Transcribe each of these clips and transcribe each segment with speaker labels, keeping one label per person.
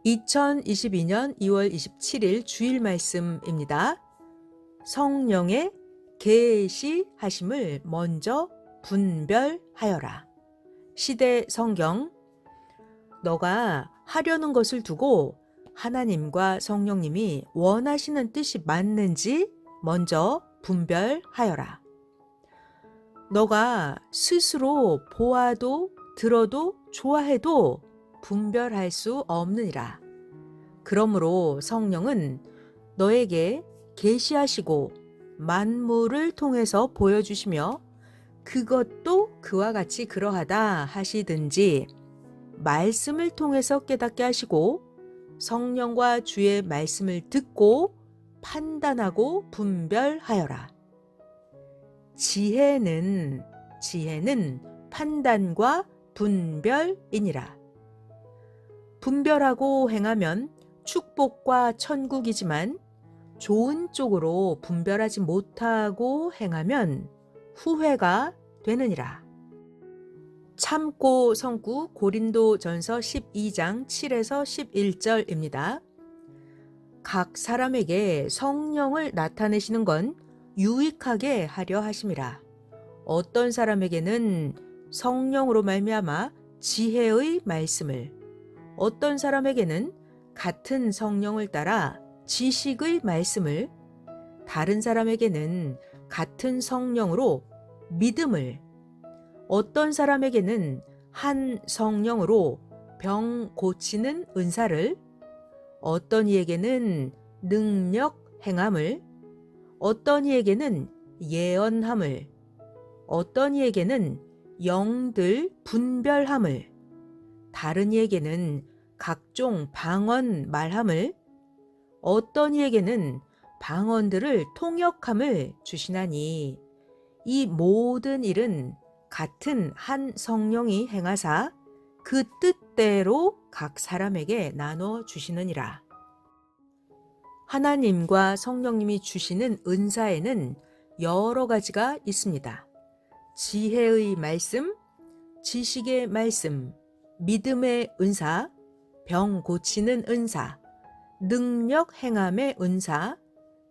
Speaker 1: 2022년 2월 27일 주일 말씀입니다. 성령의 계시하심을 먼저 분별하여라. 시대 성경. 너가 하려는 것을 두고 하나님과 성령님이 원하시는 뜻이 맞는지 먼저 분별하여라. 너가 스스로 보아도 들어도 좋아해도 분별할 수 없느니라. 그러므로 성령은 너에게 계시하시고 만물을 통해서 보여주시며 그것도 그와 같이 그러하다 하시든지 말씀을 통해서 깨닫게 하시고 성령과 주의 말씀을 듣고 판단하고 분별하여라. 지혜는 판단과 분별이니라. 분별하고 행하면 축복과 천국이지만 좋은 쪽으로 분별하지 못하고 행하면 후회가 되느니라. 참고 성구 고린도전서 12장 7에서 11절입니다. 각 사람에게 성령을 나타내시는 건 유익하게 하려 하심이라. 어떤 사람에게는 성령으로 말미암아 지혜의 말씀을, 어떤 사람에게는 같은 성령을 따라 지식의 말씀을, 다른 사람에게는 같은 성령으로 믿음을, 어떤 사람에게는 한 성령으로 병 고치는 은사를, 어떤 이에게는 능력 행함을, 어떤 이에게는 예언함을, 어떤 이에게는 영들 분별함을, 다른 이에게는 각종 방언 말함을, 어떤 이에게는 방언들을 통역함을 주시나니 이 모든 일은 같은 한 성령이 행하사 그 뜻대로 각 사람에게 나눠 주시느니라. 하나님과 성령님이 주시는 은사에는 여러 가지가 있습니다. 지혜의 말씀, 지식의 말씀, 믿음의 은사, 병 고치는 은사, 능력 행함의 은사,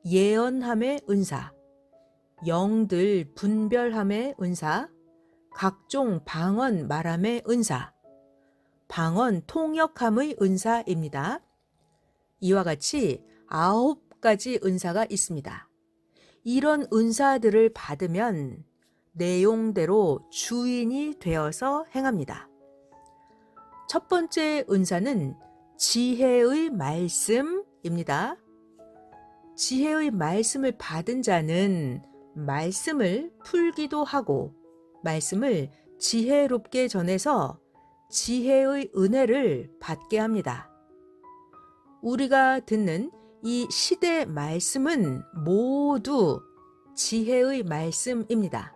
Speaker 1: 예언함의 은사, 영들 분별함의 은사, 각종 방언 말함의 은사, 방언 통역함의 은사입니다. 이와 같이 9가지 은사가 있습니다. 이런 은사들을 받으면 내용대로 주인이 되어서 행합니다. 첫 번째 은사는 지혜의 말씀입니다. 지혜의 말씀을 받은 자는 말씀을 풀기도 하고 말씀을 지혜롭게 전해서 지혜의 은혜를 받게 합니다. 우리가 듣는 이 시대 말씀은 모두 지혜의 말씀입니다.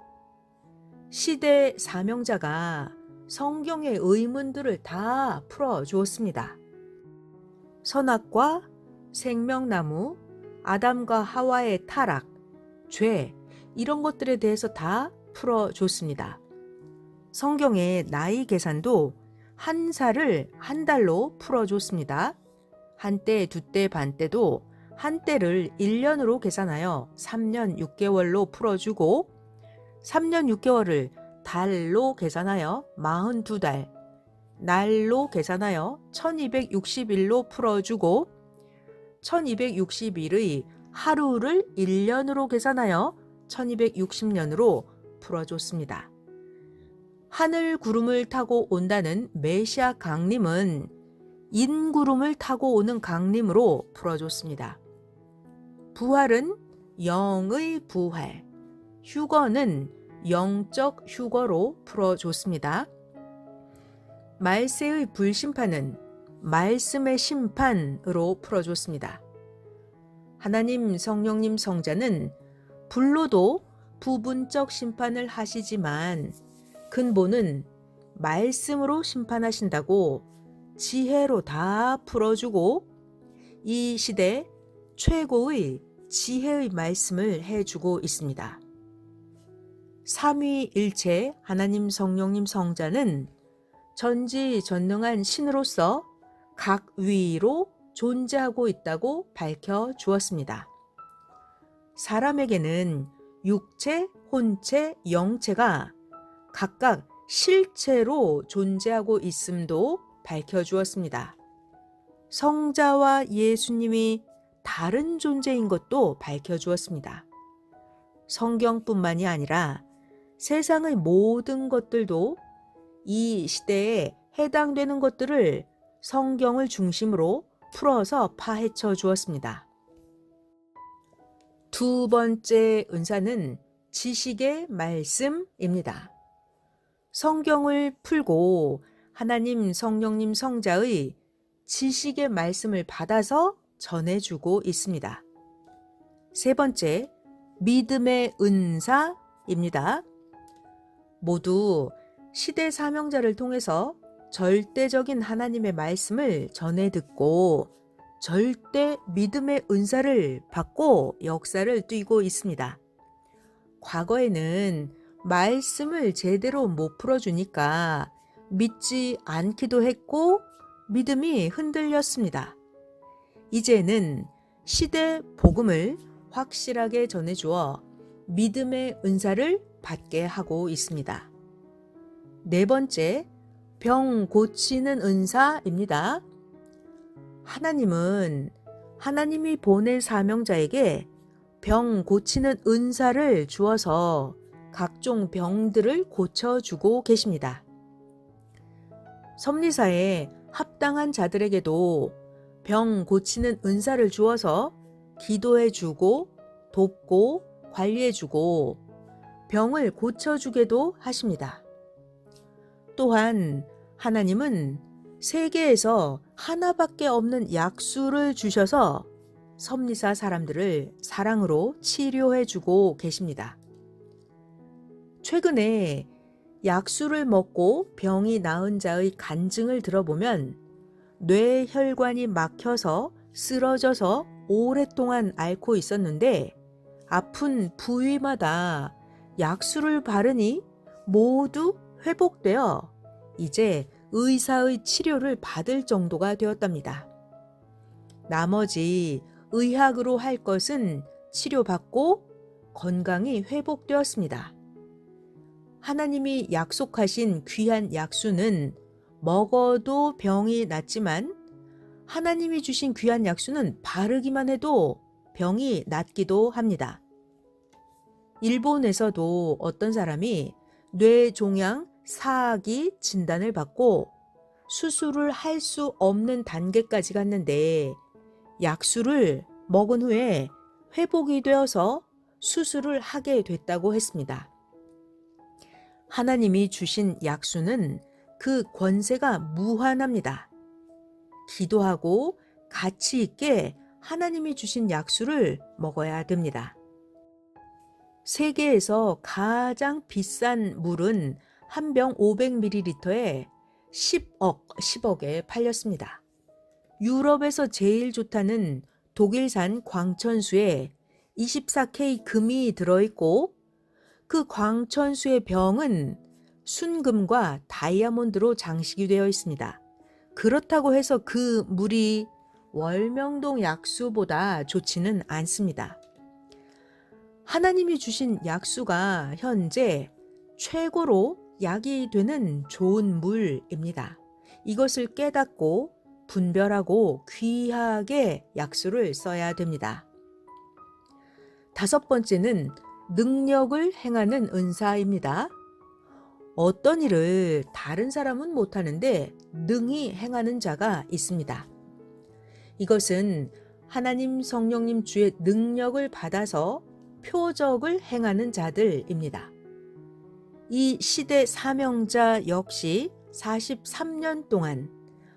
Speaker 1: 시대 사명자가 성경의 의문들을 다 풀어주었습니다. 선악과 생명나무, 아담과 하와의 타락, 죄, 이런 것들에 대해서 다 풀어줬습니다. 성경의 나이 계산도 한 살을 한 달로 풀어줬습니다. 한때, 두때, 반때도 한때를 1년으로 계산하여 3년 6개월로 풀어주고 3년 6개월을 달로 계산하여 42달, 날로 계산하여 1260일로 풀어주고 1260일의 하루를 1년으로 계산하여 1260년으로 풀어줬습니다. 하늘 구름을 타고 온다는 메시아 강림은 인구름을 타고 오는 강림으로 풀어줬습니다. 부활은 영의 부활, 휴거는 영적 휴거로 풀어줬습니다. 말세의 불심판은 말씀의 심판으로 풀어줬습니다. 하나님 성령님 성자는 불로도 부분적 심판을 하시지만 근본은 말씀으로 심판하신다고 지혜로 다 풀어주고 이 시대 최고의 지혜의 말씀을 해주고 있습니다. 삼위일체 하나님 성령님 성자는 전지전능한 신으로서 각 위로 존재하고 있다고 밝혀 주었습니다. 사람에게는 육체, 혼체, 영체가 각각 실체로 존재하고 있음도 밝혀 주었습니다. 성자와 예수님이 다른 존재인 것도 밝혀 주었습니다. 성경뿐만이 아니라 세상의 모든 것들도 이 시대에 해당되는 것들을 성경을 중심으로 풀어서 파헤쳐 주었습니다. 두 번째 은사는 지식의 말씀입니다. 성경을 풀고 하나님 성령님 성자의 지식의 말씀을 받아서 전해주고 있습니다. 세 번째, 믿음의 은사입니다. 모두 시대 사명자를 통해서 절대적인 하나님의 말씀을 전해 듣고 절대 믿음의 은사를 받고 역사를 띄고 있습니다. 과거에는 말씀을 제대로 못 풀어주니까 믿지 않기도 했고 믿음이 흔들렸습니다. 이제는 시대 복음을 확실하게 전해주어 믿음의 은사를 받게 하고 있습니다. 네 번째, 병 고치는 은사입니다. 하나님은 하나님이 보낸 사명자에게 병 고치는 은사를 주어서 각종 병들을 고쳐주고 계십니다. 섭리사에 합당한 자들에게도 병 고치는 은사를 주어서 기도해주고 돕고 관리해주고 병을 고쳐주게도 하십니다. 또한 하나님은 세계에서 하나밖에 없는 약수를 주셔서 섭리사 사람들을 사랑으로 치료해주고 계십니다. 최근에 약수를 먹고 병이 나은 자의 간증을 들어보면 뇌혈관이 막혀서 쓰러져서 오랫동안 앓고 있었는데 아픈 부위마다 약수를 바르니 모두 회복되어 이제 의사의 치료를 받을 정도가 되었답니다. 나머지 의학으로 할 것은 치료받고 건강이 회복되었습니다. 하나님이 약속하신 귀한 약수는 먹어도 병이 낫지만 하나님이 주신 귀한 약수는 바르기만 해도 병이 낫기도 합니다. 일본에서도 어떤 사람이 뇌종양 사악이 진단을 받고 수술을 할 수 없는 단계까지 갔는데 약수를 먹은 후에 회복이 되어서 수술을 하게 됐다고 했습니다. 하나님이 주신 약수는 그 권세가 무한합니다. 기도하고 가치 있게 하나님이 주신 약수를 먹어야 됩니다. 세계에서 가장 비싼 물은 한 병 500ml에 10억에 팔렸습니다. 유럽에서 제일 좋다는 독일산 광천수에 24K 금이 들어있고 그 광천수의 병은 순금과 다이아몬드로 장식이 되어 있습니다. 그렇다고 해서 그 물이 월명동 약수보다 좋지는 않습니다. 하나님이 주신 약수가 현재 최고로 약이 되는 좋은 물입니다. 이것을 깨닫고 분별하고 귀하게 약수를 써야 됩니다. 다섯 번째는 능력을 행하는 은사입니다. 어떤 일을 다른 사람은 못하는데 능히 행하는 자가 있습니다. 이것은 하나님 성령님 주의 능력을 받아서 표적을 행하는 자들입니다. 이 시대 사명자 역시 43년 동안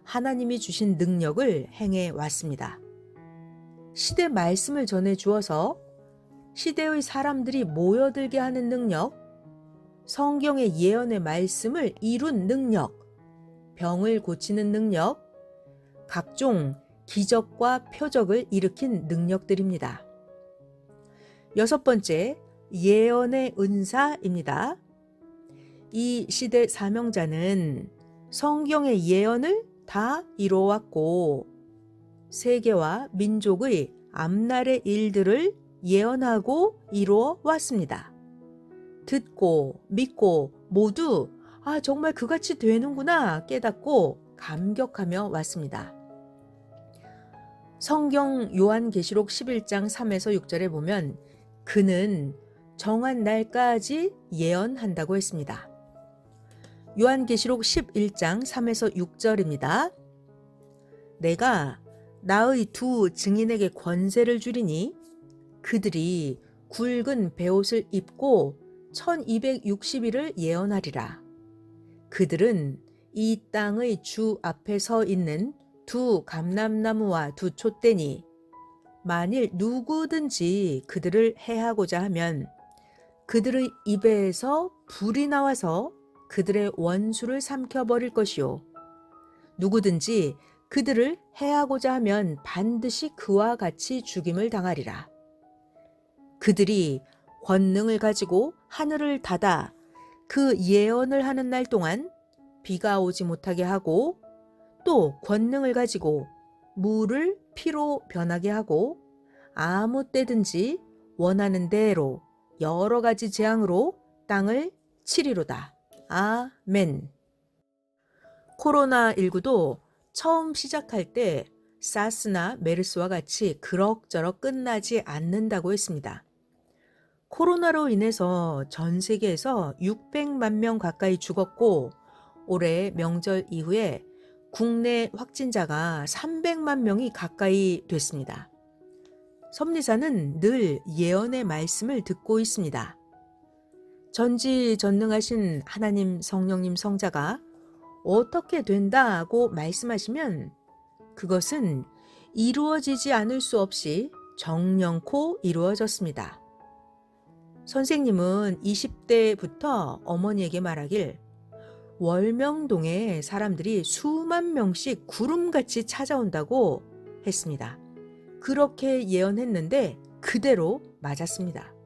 Speaker 1: 하나님이 주신 능력을 행해 왔습니다. 시대 말씀을 전해 주어서 시대의 사람들이 모여들게 하는 능력, 성경의 예언의 말씀을 이룬 능력, 병을 고치는 능력, 각종 기적과 표적을 일으킨 능력들입니다. 여섯 번째, 예언의 은사입니다. 이 시대 사명자는 성경의 예언을 다 이루어왔고 세계와 민족의 앞날의 일들을 예언하고 이루어 왔습니다. 듣고 믿고 모두 정말 그같이 되는구나 깨닫고 감격하며 왔습니다. 성경 요한계시록 11장 3에서 6절에 보면 그는 정한 날까지 예언한다고 했습니다. 요한계시록 11장 3에서 6절입니다. 내가 나의 두 증인에게 권세를 주리니 그들이 굵은 베옷을 입고 1260일을 예언하리라. 그들은 이 땅의 주 앞에 서 있는 두 감람나무와 두 촛대니 만일 누구든지 그들을 해하고자 하면 그들의 입에서 불이 나와서 그들의 원수를 삼켜버릴 것이요. 누구든지 그들을 해하고자 하면 반드시 그와 같이 죽임을 당하리라. 그들이 권능을 가지고 하늘을 닫아 그 예언을 하는 날 동안 비가 오지 못하게 하고 또 권능을 가지고 물을 피로 변하게 하고 아무 때든지 원하는 대로 여러 가지 재앙으로 땅을 치리로다. 아멘. 코로나19도 처음 시작할 때 사스나 메르스와 같이 그럭저럭 끝나지 않는다고 했습니다. 코로나로 인해서 전 세계에서 600만 명 가까이 죽었고 올해 명절 이후에 국내 확진자가 300만 명이 가까이 됐습니다. 섭리사는 늘 예언의 말씀을 듣고 있습니다. 전지전능하신 하나님 성령님 성자가 어떻게 된다고 말씀하시면 그것은 이루어지지 않을 수 없이 정령코 이루어졌습니다. 선생님은 20대부터 어머니에게 말하길 월명동에 사람들이 수만 명씩 구름같이 찾아온다고 했습니다. 그렇게 예언했는데 그대로 맞았습니다.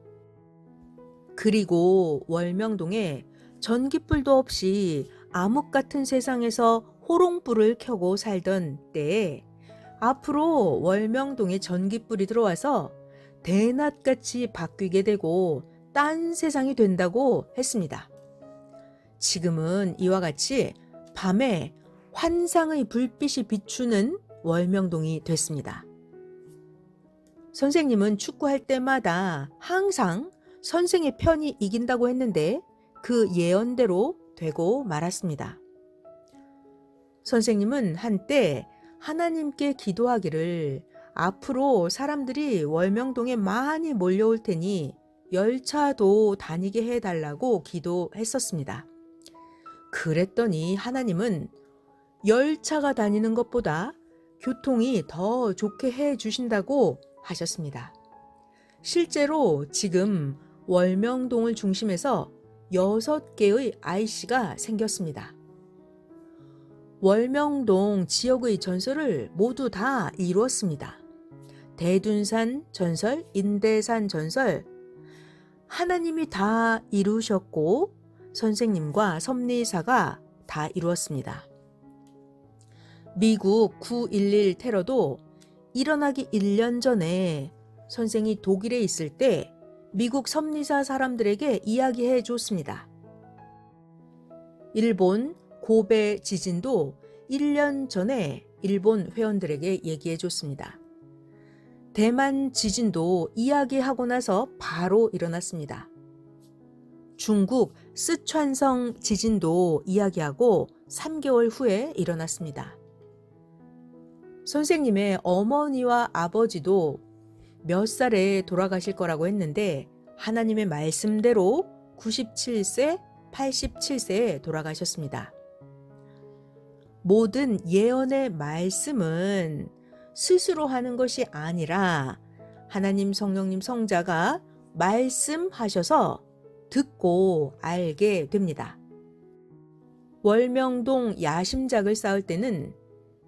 Speaker 1: 그리고 월명동에 전깃불도 없이 암흑 같은 세상에서 호롱불을 켜고 살던 때에 앞으로 월명동에 전깃불이 들어와서 대낮같이 바뀌게 되고 딴 세상이 된다고 했습니다. 지금은 이와 같이 밤에 환상의 불빛이 비추는 월명동이 됐습니다. 선생님은 축구할 때마다 항상 선생의 편이 이긴다고 했는데 그 예언대로 되고 말았습니다. 선생님은 한때 하나님께 기도하기를 앞으로 사람들이 월명동에 많이 몰려올 테니 열차도 다니게 해달라고 기도했었습니다. 그랬더니 하나님은 열차가 다니는 것보다 교통이 더 좋게 해주신다고 하셨습니다. 실제로 지금 월명동을 중심해서 6개의 IC가 생겼습니다. 월명동 지역의 전설을 모두 다 이루었습니다. 대둔산 전설, 인대산 전설, 하나님이 다 이루셨고 선생님과 섭리사가 다 이루었습니다. 미국 9.11 테러도 일어나기 1년 전에 선생이 독일에 있을 때 미국 섭리사 사람들에게 이야기해 줬습니다. 일본 고베 지진도 1년 전에 일본 회원들에게 얘기해 줬습니다. 대만 지진도 이야기하고 나서 바로 일어났습니다. 중국 쓰촨성 지진도 이야기하고 3개월 후에 일어났습니다. 선생님의 어머니와 아버지도 몇 살에 돌아가실 거라고 했는데 하나님의 말씀대로 97세, 87세에 돌아가셨습니다. 모든 예언의 말씀은 스스로 하는 것이 아니라 하나님 성령님 성자가 말씀하셔서 듣고 알게 됩니다. 월명동 야심작을 쌓을 때는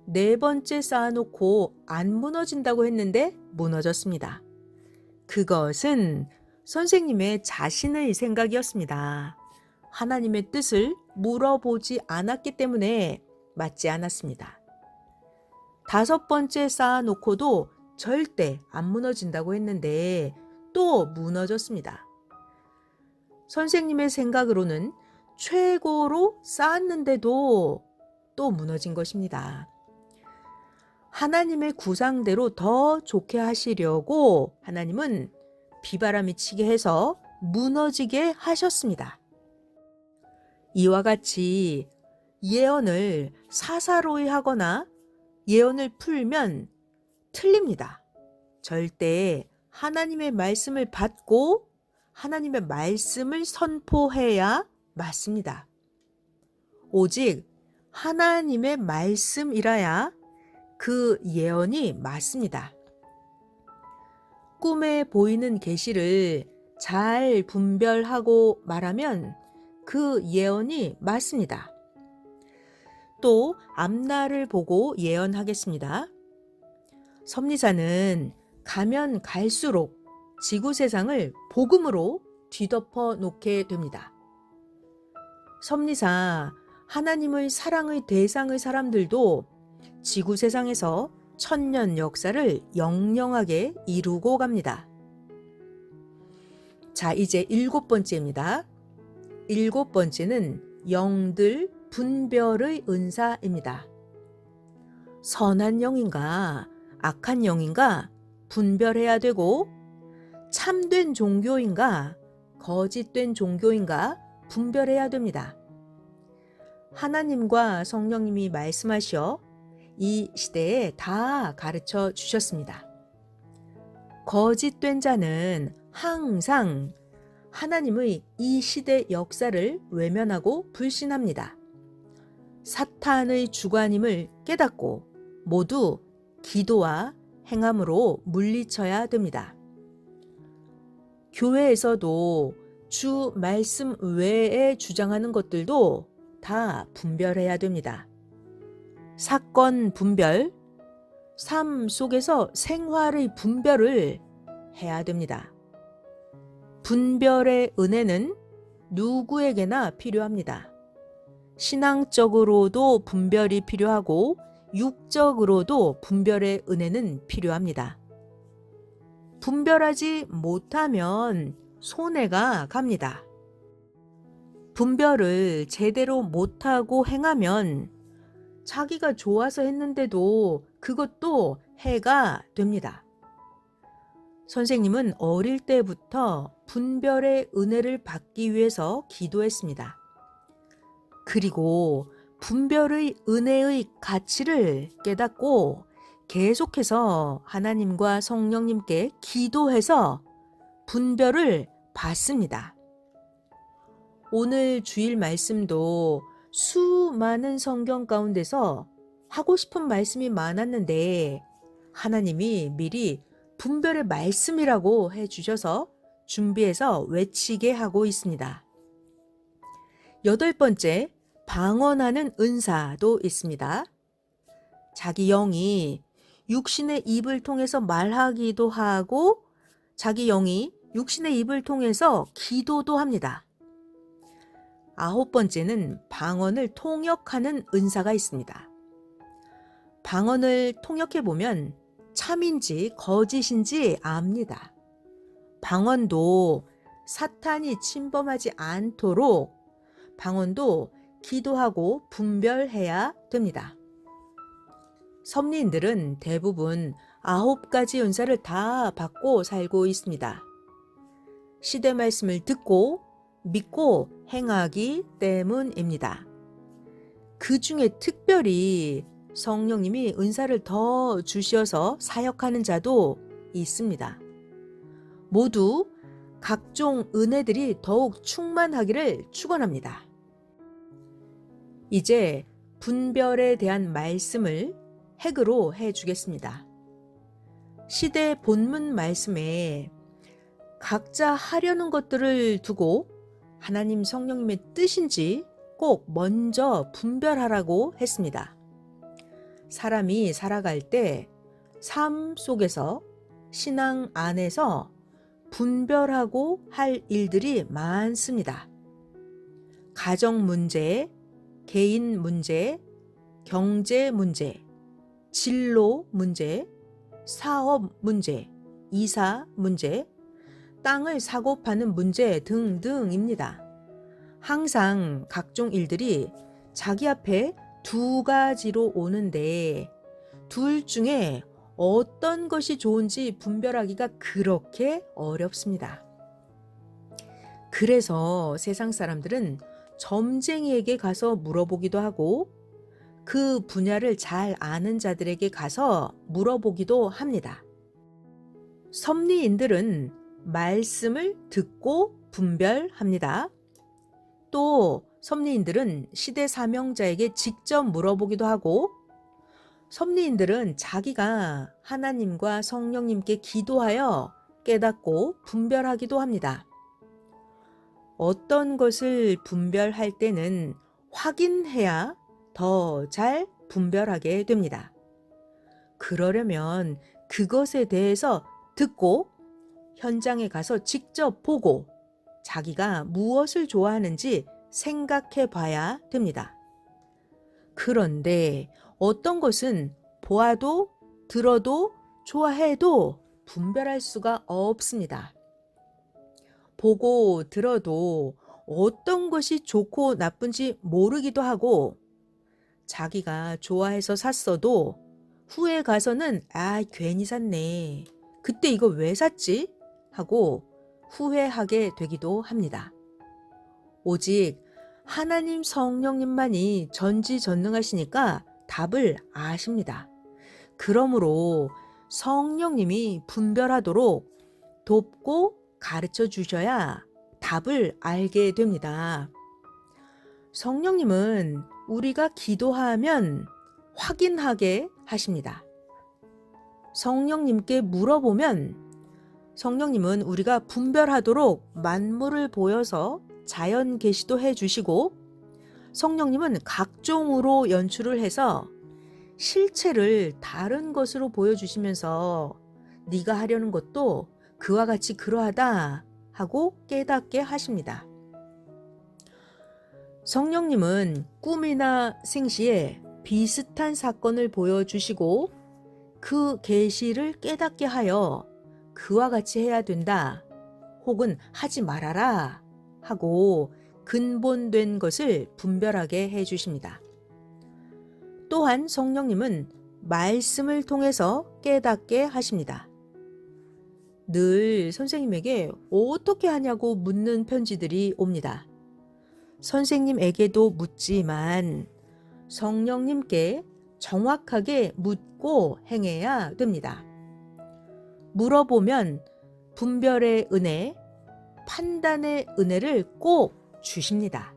Speaker 1: 4번째 쌓아놓고 안 무너진다고 했는데 무너졌습니다. 그것은 선생님의 자신의 생각이었습니다. 하나님의 뜻을 물어보지 않았기 때문에 맞지 않았습니다. 5번째 쌓아놓고도 절대 안 무너진다고 했는데 또 무너졌습니다. 선생님의 생각으로는 최고로 쌓았는데도 또 무너진 것입니다. 하나님의 구상대로 더 좋게 하시려고 하나님은 비바람이 치게 해서 무너지게 하셨습니다. 이와 같이 예언을 사사로이 하거나 예언을 풀면 틀립니다. 절대 하나님의 말씀을 받고 하나님의 말씀을 선포해야 맞습니다. 오직 하나님의 말씀이라야 그 예언이 맞습니다. 꿈에 보이는 계시를 잘 분별하고 말하면 그 예언이 맞습니다. 또 앞날을 보고 예언하겠습니다. 섭리사는 가면 갈수록 지구 세상을 복음으로 뒤덮어 놓게 됩니다. 섭리사, 하나님의 사랑의 대상의 사람들도 지구 세상에서 1000년 역사를 영영하게 이루고 갑니다. 자, 이제 7번째입니다. 7번째는 영들 분별의 은사입니다. 선한 영인가 악한 영인가 분별해야 되고, 참된 종교인가 거짓된 종교인가 분별해야 됩니다. 하나님과 성령님이 말씀하셔 이 시대에 다 가르쳐 주셨습니다. 거짓된 자는 항상 하나님의 이 시대 역사를 외면하고 불신합니다. 사탄의 주관임을 깨닫고 모두 기도와 행함으로 물리쳐야 됩니다. 교회에서도 주 말씀 외에 주장하는 것들도 다 분별해야 됩니다. 사건 분별, 삶 속에서 생활의 분별을 해야 됩니다. 분별의 은혜는 누구에게나 필요합니다. 신앙적으로도 분별이 필요하고 육적으로도 분별의 은혜는 필요합니다. 분별하지 못하면 손해가 갑니다. 분별을 제대로 못하고 행하면 자기가 좋아서 했는데도 그것도 해가 됩니다. 선생님은 어릴 때부터 분별의 은혜를 받기 위해서 기도했습니다. 그리고 분별의 은혜의 가치를 깨닫고 계속해서 하나님과 성령님께 기도해서 분별을 받습니다. 오늘 주일 말씀도 수많은 성경 가운데서 하고 싶은 말씀이 많았는데 하나님이 미리 분별의 말씀이라고 해주셔서 준비해서 외치게 하고 있습니다. 8번째, 방언하는 은사도 있습니다. 자기 영이 육신의 입을 통해서 말하기도 하고 자기 영이 육신의 입을 통해서 기도도 합니다. 9번째는 방언을 통역하는 은사가 있습니다. 방언을 통역해 보면 참인지 거짓인지 압니다. 방언도 사탄이 침범하지 않도록 방언도 기도하고 분별해야 됩니다. 섭리인들은 대부분 9가지 은사를 다 받고 살고 있습니다. 시대 말씀을 듣고 믿고 행하기 때문입니다. 그 중에 특별히 성령님이 은사를 더 주셔서 사역하는 자도 있습니다. 모두 각종 은혜들이 더욱 충만하기를 축원합니다. 이제 분별에 대한 말씀을 핵으로 해주겠습니다. 시대 본문 말씀에 각자 하려는 것들을 두고 하나님 성령님의 뜻인지 꼭 먼저 분별하라고 했습니다. 사람이 살아갈 때 삶 속에서 신앙 안에서 분별하고 할 일들이 많습니다. 가정 문제, 개인 문제, 경제 문제, 진로 문제, 사업 문제, 이사 문제, 땅을 사고 파는 문제 등등입니다. 항상 각종 일들이 자기 앞에 두 가지로 오는데 둘 중에 어떤 것이 좋은지 분별하기가 그렇게 어렵습니다. 그래서 세상 사람들은 점쟁이에게 가서 물어보기도 하고 그 분야를 잘 아는 자들에게 가서 물어보기도 합니다. 섭리인들은 말씀을 듣고 분별합니다. 또 섭리인들은 시대 사명자에게 직접 물어보기도 하고 섭리인들은 자기가 하나님과 성령님께 기도하여 깨닫고 분별하기도 합니다. 어떤 것을 분별할 때는 확인해야 더 잘 분별하게 됩니다. 그러려면 그것에 대해서 듣고 현장에 가서 직접 보고 자기가 무엇을 좋아하는지 생각해 봐야 됩니다. 그런데 어떤 것은 보아도 들어도 좋아해도 분별할 수가 없습니다. 보고 들어도 어떤 것이 좋고 나쁜지 모르기도 하고 자기가 좋아해서 샀어도 후에 가서는 괜히 샀네. 그때 이거 왜 샀지? 하고 후회하게 되기도 합니다. 오직 하나님 성령님만이 전지전능하시니까 답을 아십니다. 그러므로 성령님이 분별하도록 돕고 가르쳐 주셔야 답을 알게 됩니다. 성령님은 우리가 기도하면 확인하게 하십니다. 성령님께 물어보면 성령님은 우리가 분별하도록 만물을 보여서 자연 계시도 해주시고 성령님은 각종으로 연출을 해서 실체를 다른 것으로 보여주시면서 네가 하려는 것도 그와 같이 그러하다 하고 깨닫게 하십니다. 성령님은 꿈이나 생시에 비슷한 사건을 보여주시고 그 계시를 깨닫게 하여 그와 같이 해야 된다 혹은 하지 말아라 하고 근본된 것을 분별하게 해주십니다. 또한 성령님은 말씀을 통해서 깨닫게 하십니다. 늘 선생님에게 어떻게 하냐고 묻는 편지들이 옵니다. 선생님에게도 묻지만 성령님께 정확하게 묻고 행해야 됩니다. 물어보면 분별의 은혜, 판단의 은혜를 꼭 주십니다.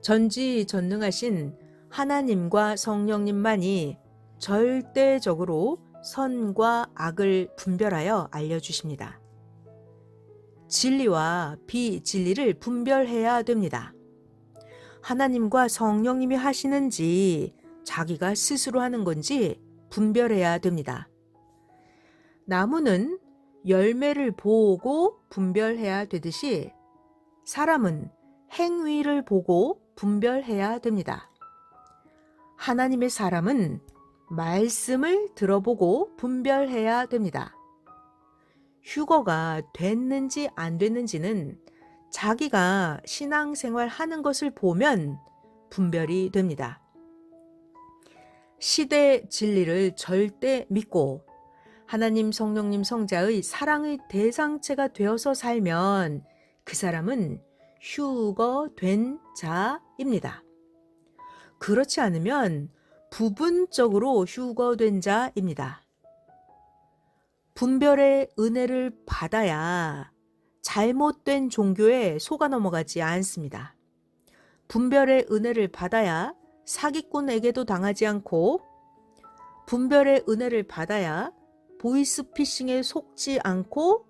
Speaker 1: 전지전능하신 하나님과 성령님만이 절대적으로 선과 악을 분별하여 알려주십니다. 진리와 비진리를 분별해야 됩니다. 하나님과 성령님이 하시는지 자기가 스스로 하는 건지 분별해야 됩니다. 나무는 열매를 보고 분별해야 되듯이 사람은 행위를 보고 분별해야 됩니다. 하나님의 사람은 말씀을 들어보고 분별해야 됩니다. 휴거가 됐는지 안 됐는지는 자기가 신앙생활 하는 것을 보면 분별이 됩니다. 시대 진리를 절대 믿고 하나님 성령님 성자의 사랑의 대상체가 되어서 살면 그 사람은 휴거된 자입니다. 그렇지 않으면 부분적으로 휴거된 자입니다. 분별의 은혜를 받아야 잘못된 종교에 속아 넘어가지 않습니다. 분별의 은혜를 받아야 사기꾼에게도 당하지 않고 분별의 은혜를 받아야 보이스피싱에 속지 않고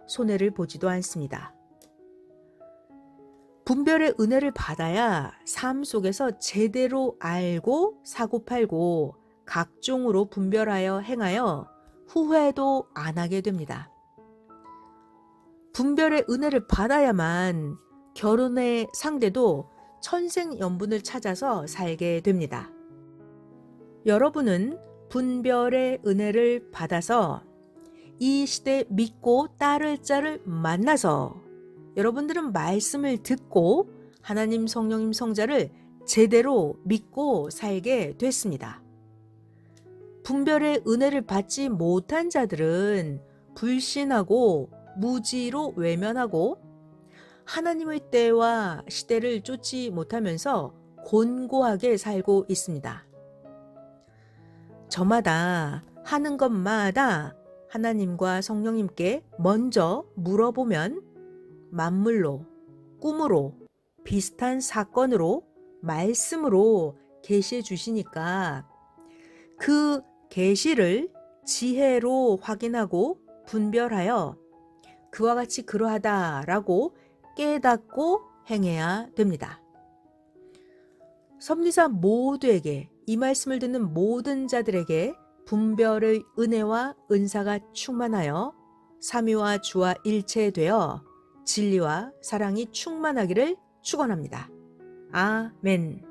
Speaker 1: 손해를 보지도 않습니다. 분별의 은혜를 받아야 삶 속에서 제대로 알고 사고팔고 각종으로 분별하여 행하여 후회도 안 하게 됩니다. 분별의 은혜를 받아야만 결혼의 상대도 천생연분을 찾아서 살게 됩니다. 여러분은 분별의 은혜를 받아서 이 시대 믿고 따를 자를 만나서 여러분들은 말씀을 듣고 하나님 성령님 성자를 제대로 믿고 살게 됐습니다. 분별의 은혜를 받지 못한 자들은 불신하고 무지로 외면하고 하나님의 때와 시대를 쫓지 못하면서 곤고하게 살고 있습니다. 저마다 하는 것마다 하나님과 성령님께 먼저 물어보면 만물로, 꿈으로, 비슷한 사건으로, 말씀으로 계시해 주시니까 그 계시를 지혜로 확인하고 분별하여 그와 같이 그러하다라고 깨닫고 행해야 됩니다. 섭리사 모두에게, 이 말씀을 듣는 모든 자들에게 분별의 은혜와 은사가 충만하여 삼위와 주와 일체되어 진리와 사랑이 충만하기를 축원합니다. 아멘.